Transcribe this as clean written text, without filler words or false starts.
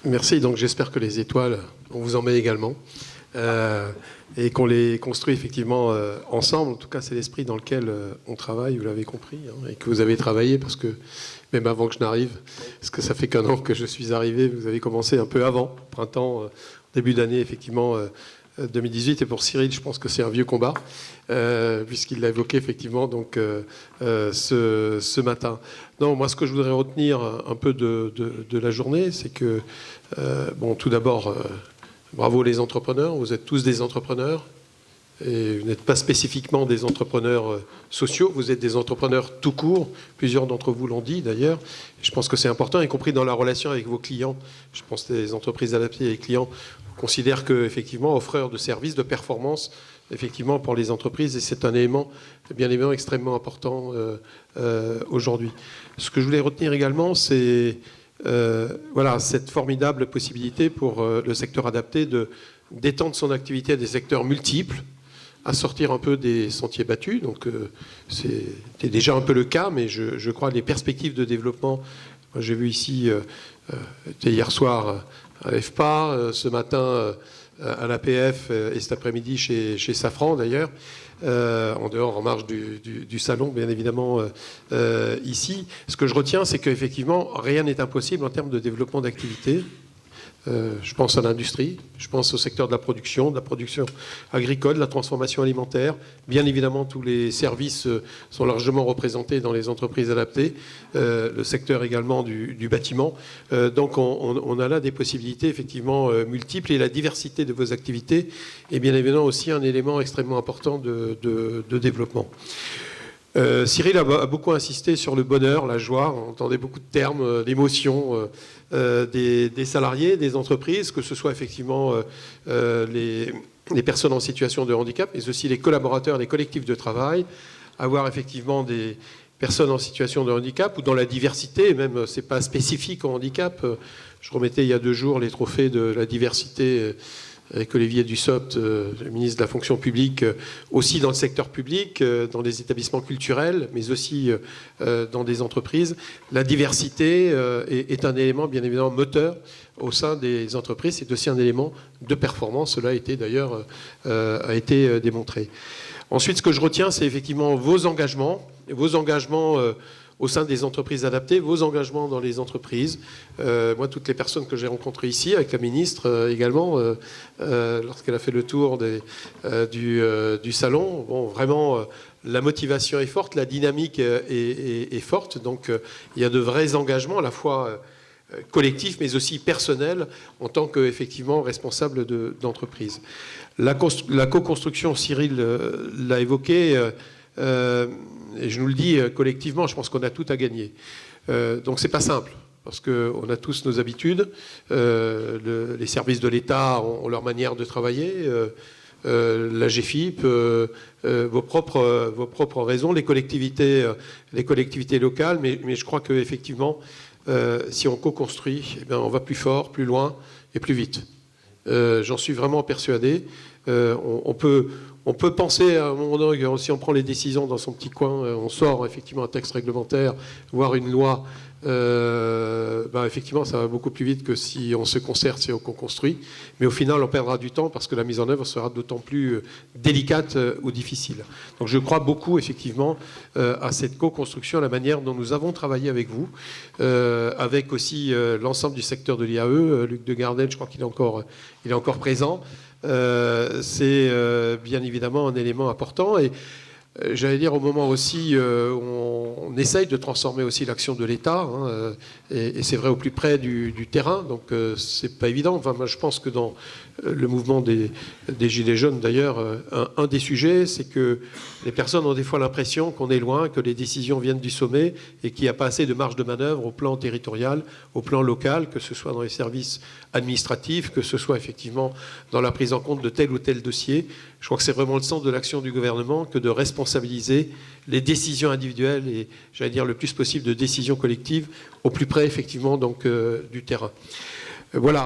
Merci, donc j'espère que les étoiles, on vous en met également. Et qu'on les construit effectivement ensemble. En tout cas, c'est l'esprit dans lequel on travaille, vous l'avez compris, hein, et que vous avez travaillé, parce que même avant que je n'arrive, parce que ça fait qu'un an que je suis arrivé, vous avez commencé un peu avant, printemps, début d'année, effectivement, 2018. Et pour Cyril, je pense que c'est un vieux combat, puisqu'il l'a évoqué effectivement donc, ce matin. Non, moi, ce que je voudrais retenir un peu de la journée, c'est que, bon, tout d'abord, bravo les entrepreneurs, vous êtes tous des entrepreneurs. Et vous n'êtes pas spécifiquement des entrepreneurs sociaux, vous êtes des entrepreneurs tout court. Plusieurs d'entre vous l'ont dit d'ailleurs. Je pense que c'est important, y compris dans la relation avec vos clients. Je pense que les entreprises adaptées et les clients considèrent qu'effectivement, offreurs de services, de performance, effectivement, pour les entreprises, et c'est un élément, bien évidemment, extrêmement important aujourd'hui. Ce que je voulais retenir également, c'est voilà, cette formidable possibilité pour le secteur adapté d'étendre son activité à des secteurs multiples, à sortir un peu des sentiers battus. Donc c'était déjà un peu le cas, mais je crois que les perspectives de développement, j'ai vu ici, hier soir à FPA, ce matin à l'APF et cet après-midi chez Safran d'ailleurs, en dehors, en marge du salon, bien évidemment, ici. Ce que je retiens, c'est qu'effectivement, rien n'est impossible en termes de développement d'activité. Je pense à l'industrie, je pense au secteur de la production agricole, de la transformation alimentaire. Bien évidemment, tous les services sont largement représentés dans les entreprises adaptées. Le secteur également du bâtiment. Donc on a là des possibilités effectivement multiples, et la diversité de vos activités est bien évidemment aussi un élément extrêmement important de développement. Cyril a beaucoup insisté sur le bonheur, la joie. On entendait beaucoup de termes, d'émotions des salariés, des entreprises, que ce soit effectivement les personnes en situation de handicap, mais aussi les collaborateurs, les collectifs de travail, avoir effectivement des personnes en situation de handicap ou dans la diversité, même c'est pas spécifique au handicap. Je remettais il y a 2 jours les trophées de la diversité avec Olivier Dussopt, le ministre de la fonction publique, aussi dans le secteur public, dans les établissements culturels, mais aussi dans des entreprises. La diversité est un élément bien évidemment moteur au sein des entreprises. C'est aussi un élément de performance. Cela a été d'ailleurs démontré. Ensuite, ce que je retiens, c'est effectivement vos engagements au sein des entreprises adaptées, vos engagements dans les entreprises. Moi, toutes les personnes que j'ai rencontrées ici, avec la ministre également, lorsqu'elle a fait le tour du salon, bon, vraiment, la motivation est forte, la dynamique est forte. Donc, il y a de vrais engagements, à la fois collectifs, mais aussi personnels, en tant qu'effectivement responsable d'entreprise. La co-construction, Cyril l'a évoqué, et je nous le dis collectivement, je pense qu'on a tout à gagner. Donc c'est pas simple, parce qu'on a tous nos habitudes. Les services de l'État ont leur manière de travailler. La GFIP, vos propres raisons, les collectivités locales. Mais je crois qu'effectivement, si on co-construit, eh bien, on va plus fort, plus loin et plus vite. J'en suis vraiment persuadé. On peut penser à un moment donné, si on prend les décisions dans son petit coin, on sort effectivement un texte réglementaire, voire une loi, effectivement ça va beaucoup plus vite que si on se concerte, si on construit. Mais au final, on perdra du temps parce que la mise en œuvre sera d'autant plus délicate ou difficile. Donc je crois beaucoup effectivement à cette co-construction, à la manière dont nous avons travaillé avec vous, avec aussi l'ensemble du secteur de l'IAE. Luc de Gardel, je crois qu'il est encore présent. C'est bien évidemment un élément important, et j'allais dire au moment aussi où on essaye de transformer aussi l'action de l'État, hein, et c'est vrai au plus près du terrain, donc c'est pas évident. Enfin, moi, je pense que dans le mouvement des Gilets jaunes d'ailleurs, un des sujets, c'est que les personnes ont des fois l'impression qu'on est loin, que les décisions viennent du sommet et qu'il n'y a pas assez de marge de manœuvre au plan territorial, au plan local, que ce soit dans les services administratifs, que ce soit effectivement dans la prise en compte de tel ou tel dossier. Je crois que c'est vraiment le sens de l'action du gouvernement que de responsabiliser les décisions individuelles et, j'allais dire, le plus possible de décisions collectives au plus près effectivement donc, du terrain. Voilà.